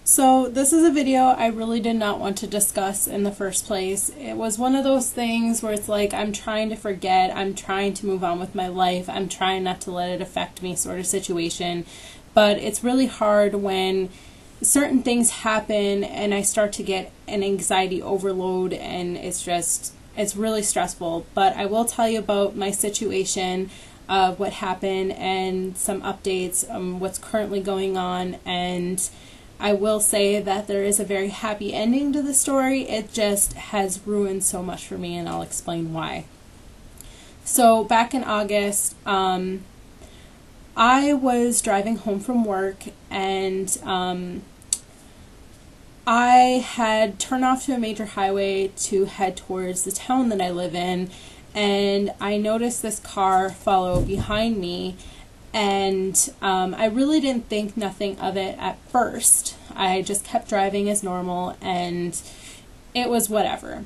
So this is a video I really did not want to discuss in the first place. It was one of those things where it's like I'm trying to forget, I'm trying to move on with my life, I'm trying not to let it affect me sort of situation. But it's really hard when certain things happen and I start to get an anxiety overload, and it's really stressful. But I will tell you about my situation, what happened, and some updates on what's currently going on. And I will say that there is a very happy ending to the story. It just has ruined so much for me, and I'll explain why. So back in August, I was driving home from work, and I had turned off to a major highway to head towards the town that I live in, and I noticed this car follow behind me. And I really didn't think nothing of it at first. I just kept driving as normal, and it was whatever.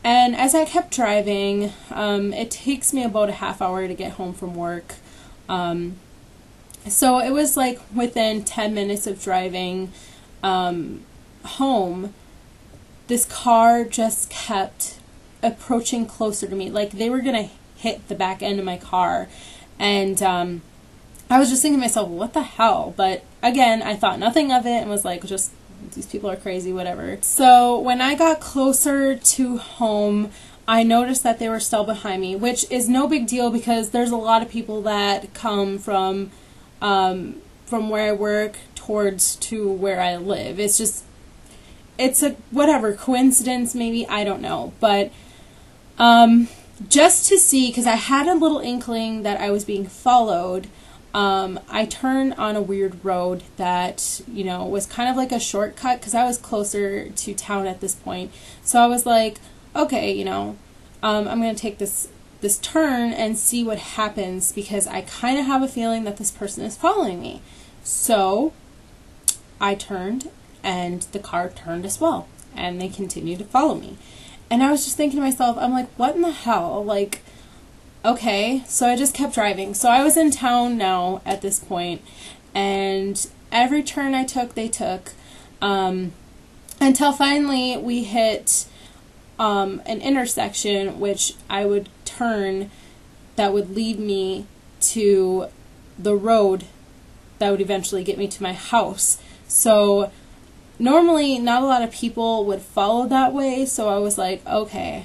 And as I kept driving, it takes me about a half hour to get home from work. So it was like within 10 minutes of driving home, this car just kept approaching closer to me. Like they were going to hit the back end of my car. And I was just thinking to myself, what the hell? But again, I thought nothing of it and was like, just, these people are crazy, whatever. So when I got closer to home, I noticed that they were still behind me, which is no big deal because there's a lot of people that come from where I work towards to where I live. It's a whatever, coincidence maybe, I don't know. But just to see, because I had a little inkling that I was being followed, I turned on a weird road that, was kind of like a shortcut because I was closer to town at this point. So I was like, okay, I'm going to take this turn and see what happens because I kind of have a feeling that this person is following me. So I turned and the car turned as well, and they continued to follow me. And I was just thinking to myself, I'm like, what in the hell? Like, okay, so I just kept driving. So I was in town now at this point, and every turn I took, they took, until finally we hit an intersection, which I would turn that would lead me to the road that would eventually get me to my house. So normally not a lot of people would follow that way, so I was like, okay,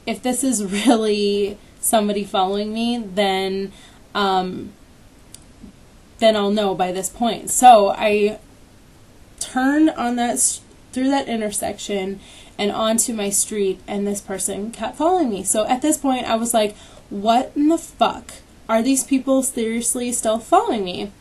if this is really somebody following me, then I'll know by this point. So I turned on through that intersection and onto my street, and this person kept following me. So at this point, I was like, what in the fuck? Are these people seriously still following me?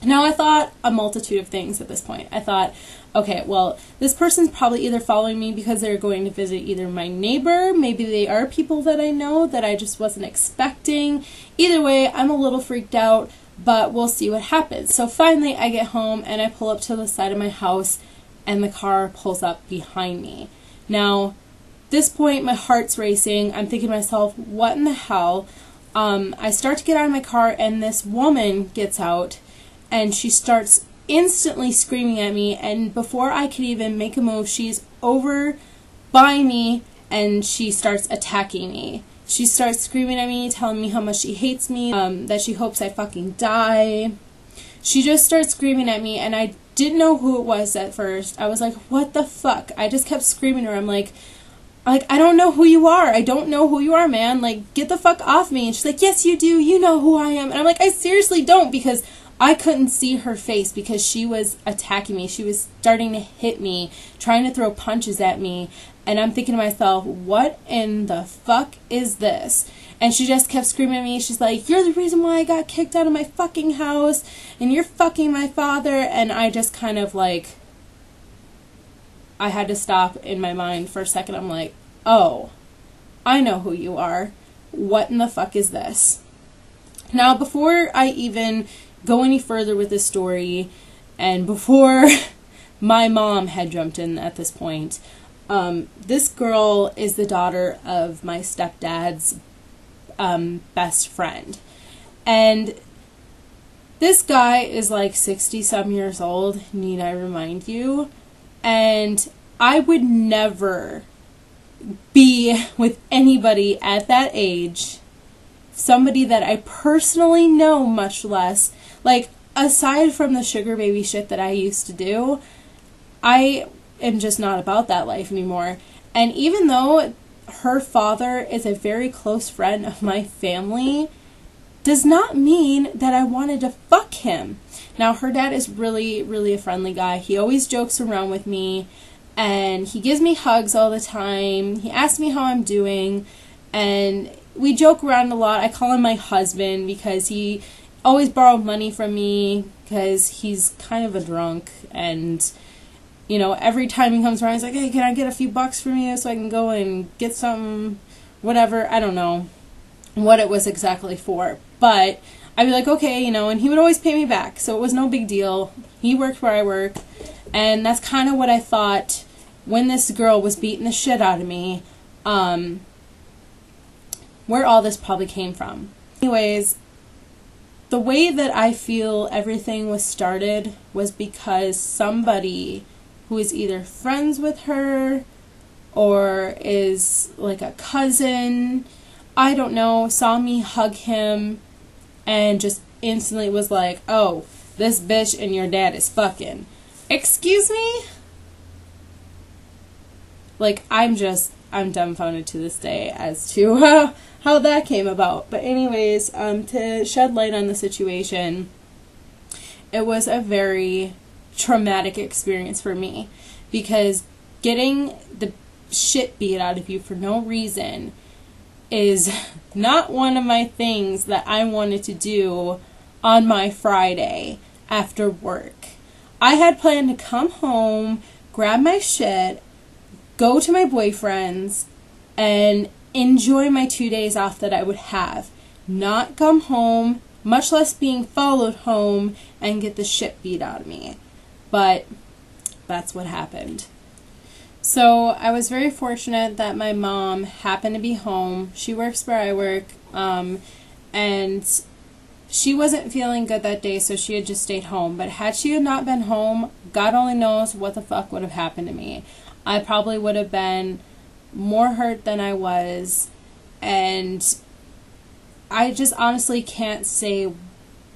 Now, I thought a multitude of things at this point. I thought, okay, well, this person's probably either following me because they're going to visit either my neighbor, maybe they are people that I know that I just wasn't expecting. Either way, I'm a little freaked out, but we'll see what happens. So finally, I get home and I pull up to the side of my house, and the car pulls up behind me. Now, this point, my heart's racing. I'm thinking to myself, what in the hell? I start to get out of my car, and this woman gets out, and she starts instantly screaming at me, and before I could even make a move, she's over by me, and she starts attacking me. She starts screaming at me, telling me how much she hates me, that she hopes I fucking die. She just starts screaming at me, and I didn't know who it was at first. I was like, what the fuck? I just kept screaming at her. I'm like, I don't know who you are. I don't know who you are, man. Like, get the fuck off me. And she's like, yes, you do. You know who I am. And I'm like, I seriously don't, because I couldn't see her face because she was attacking me. She was starting to hit me, trying to throw punches at me. And I'm thinking to myself, what in the fuck is this? And she just kept screaming at me. She's like, you're the reason why I got kicked out of my fucking house, and you're fucking my father. And I just kind of like, I had to stop in my mind for a second. I'm like, oh, I know who you are. What in the fuck is this? Now, before I even go any further with this story, and before my mom had jumped in at this point, this girl is the daughter of my stepdad's best friend. And This guy is like 60 some years old, need I remind you? And I would never be with anybody at that age, somebody that I personally know, much less, like, aside from the sugar baby shit that I used to do, I am just not about that life anymore. And even though her father is a very close friend of my family, does not mean that I wanted to fuck him. Now, her dad is really, really a friendly guy. He always jokes around with me, and he gives me hugs all the time. He asks me how I'm doing, and we joke around a lot. I call him my husband because he always borrowed money from me because he's kind of a drunk, and, you know, every time he comes around, he's like, hey, can I get a few bucks from you so I can go and get some, whatever. I don't know what it was exactly for, but I'd be like, okay, you know, and he would always pay me back, so it was no big deal. He worked where I work, and that's kind of what I thought when this girl was beating the shit out of me, where all this probably came from. Anyways, the way that I feel everything was started was because somebody who is either friends with her or is like a cousin, I don't know, saw me hug him and just instantly was like, oh, this bitch and your dad is fucking. Excuse me? Like, I'm dumbfounded to this day as to how that came about. But anyways, to shed light on the situation, it was a very traumatic experience for me, because getting the shit beat out of you for no reason is not one of my things that I wanted to do on my Friday after work. I had planned to come home, grab my shit, go to my boyfriend's, and enjoy my 2 days off that I would have. Not come home, much less being followed home, and get the shit beat out of me. But that's what happened. So I was very fortunate that my mom happened to be home. She works where I work, and she wasn't feeling good that day, so she had just stayed home. But had she not been home, God only knows what the fuck would have happened to me. I probably would have been more hurt than I was, and I just honestly can't say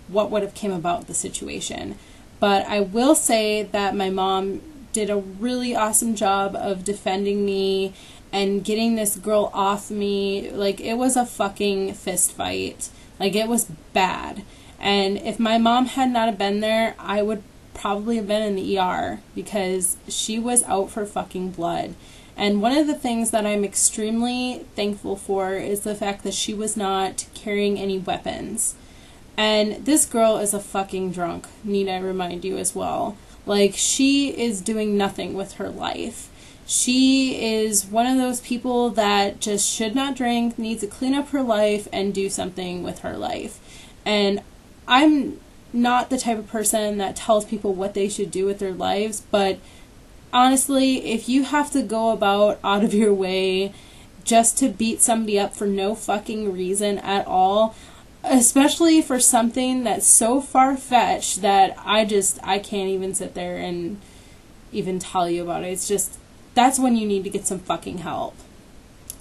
what would have came about the situation. But I will say that my mom did a really awesome job of defending me and getting this girl off me. Like, it was a fucking fist fight. Like, it was bad. And if my mom had not have been there, I would probably have been in the ER, because she was out for fucking blood. And one of the things that I'm extremely thankful for is the fact that she was not carrying any weapons. And this girl is a fucking drunk, need I remind you as well. Like, she is doing nothing with her life. She is one of those people that just should not drink, needs to clean up her life and do something with her life. And I'm not the type of person that tells people what they should do with their lives, but honestly, if you have to go about out of your way just to beat somebody up for no fucking reason at all, especially for something that's so far-fetched that I can't even sit there and even tell you about it. It's just, that's when you need to get some fucking help.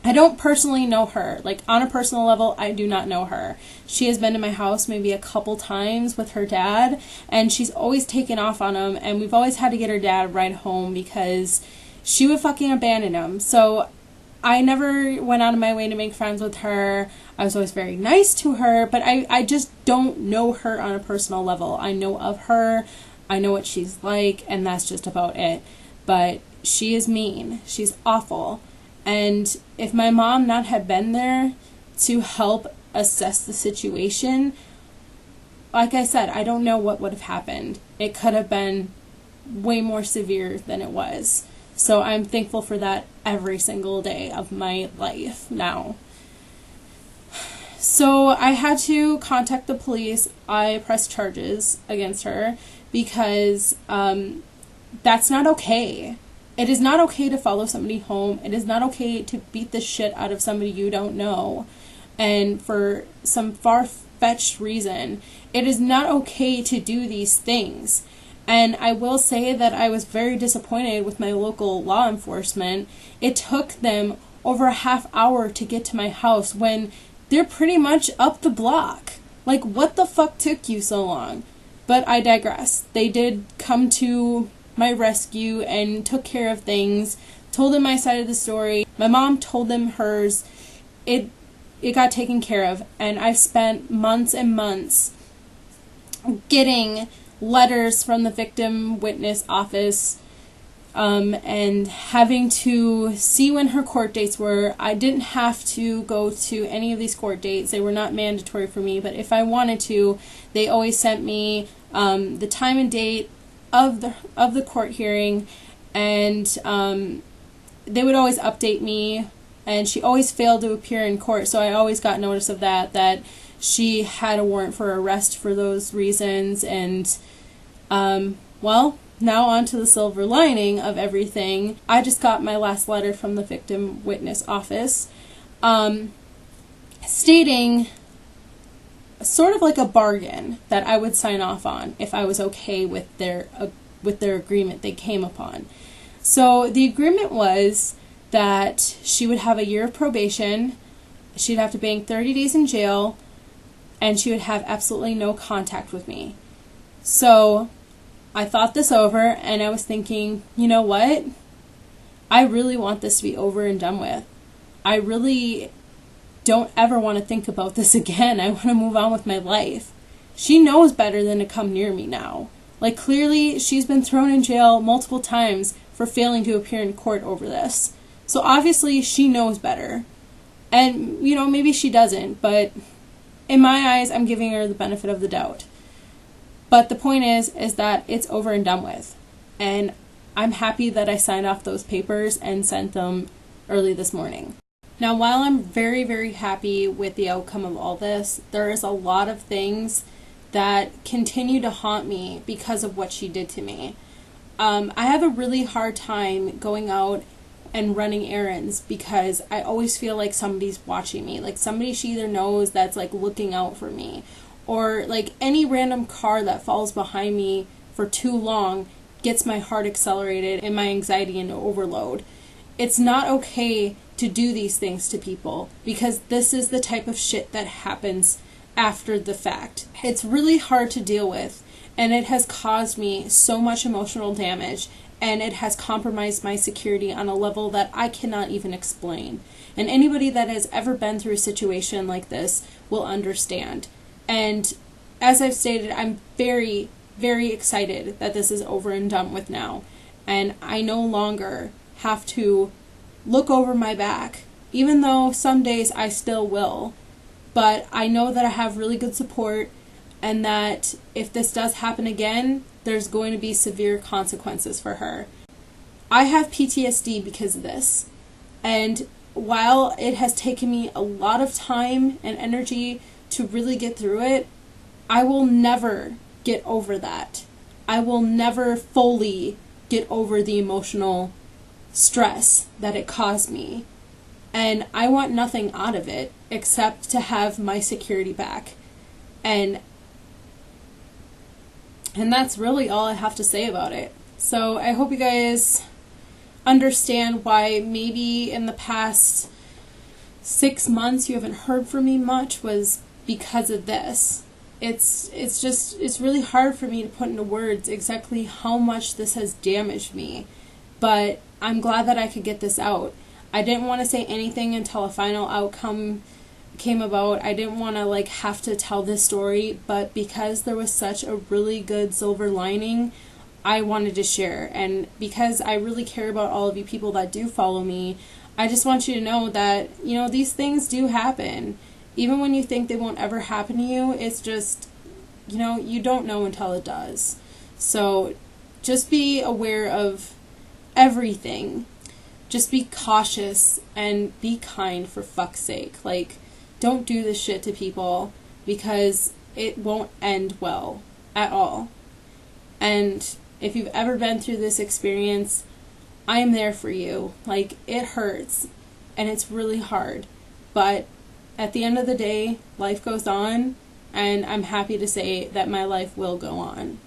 I don't personally know her. Like, on a personal level, I do not know her. She has been to my house maybe a couple times with her dad, and she's always taken off on him, and we've always had to get her dad right home because she would fucking abandon him. So I never went out of my way to make friends with her. I was always very nice to her, but I just don't know her on a personal level. I know of her, I know what she's like, and that's just about it. But she is mean. She's awful. And if my mom not had been there to help assess the situation, like I said, I don't know what would have happened. It could have been way more severe than it was. So I'm thankful for that every single day of my life now. So I had to contact the police. I pressed charges against her because that's not okay. It is not okay to follow somebody home. It is not okay to beat the shit out of somebody you don't know. And for some far-fetched reason. It is not okay to do these things. And I will say that I was very disappointed with my local law enforcement. It took them over a half hour to get to my house when they're pretty much up the block. Like, what the fuck took you so long? But I digress. They did come to my rescue and took care of things, told them my side of the story. My mom told them hers. It got taken care of, and I've spent months and months getting letters from the victim witness office, and having to see when her court dates were. I didn't have to go to any of these court dates. They were not mandatory for me, but if I wanted to, they always sent me the time and date of the court hearing, and they would always update me. And she always failed to appear in court, so I always got notice of that she had a warrant for arrest for those reasons. And well, now on to the silver lining of everything. I just got my last letter from the victim witness office, stating sort of like a bargain that I would sign off on if I was okay with their agreement they came upon. So the agreement was that she would have a year of probation, she'd have to bank 30 days in jail, and she would have absolutely no contact with me. So I thought this over, and I was thinking, you know what? I really want this to be over and done with. I really don't ever want to think about this again. I want to move on with my life. She knows better than to come near me now. Like, clearly, she's been thrown in jail multiple times for failing to appear in court over this. So obviously she knows better. And, you know, maybe she doesn't, but in my eyes, I'm giving her the benefit of the doubt. But the point is that it's over and done with. And I'm happy that I signed off those papers and sent them early this morning. Now, while I'm very, very happy with the outcome of all this, there is a lot of things that continue to haunt me because of what she did to me. I have a really hard time going out and running errands because I always feel like somebody's watching me. Like, somebody she either knows that's like looking out for me, or like any random car that falls behind me for too long gets my heart accelerated and my anxiety into overload. It's not okay to do these things to people because this is the type of shit that happens after the fact. It's really hard to deal with, and it has caused me so much emotional damage, and it has compromised my security on a level that I cannot even explain. And anybody that has ever been through a situation like this will understand. And as I've stated, I'm very, very excited that this is over and done with now. And I no longer have to look over my back, even though some days I still will. But I know that I have really good support, and that if this does happen again, there's going to be severe consequences for her. I have PTSD because of this. And while it has taken me a lot of time and energy to really get through it, I will never get over that. I will never fully get over the emotional stress that it caused me. And I want nothing out of it except to have my security back. And that's really all I have to say about it. So I hope you guys understand why maybe in the past 6 months you haven't heard from me much was because of this. It's really hard for me to put into words exactly how much this has damaged me. But I'm glad that I could get this out. I didn't want to say anything until a final outcome came about. I didn't want to have to tell this story, but because there was such a really good silver lining, I wanted to share. And because I really care about all of you people that do follow me, I just want you to know that, these things do happen. Even when you think they won't ever happen to you, it's just, you don't know until it does. So just be aware of everything. Just be cautious and be kind, for fuck's sake. Don't do this shit to people because it won't end well at all. And if you've ever been through this experience, I am there for you. It hurts and it's really hard. But at the end of the day, life goes on, and I'm happy to say that my life will go on.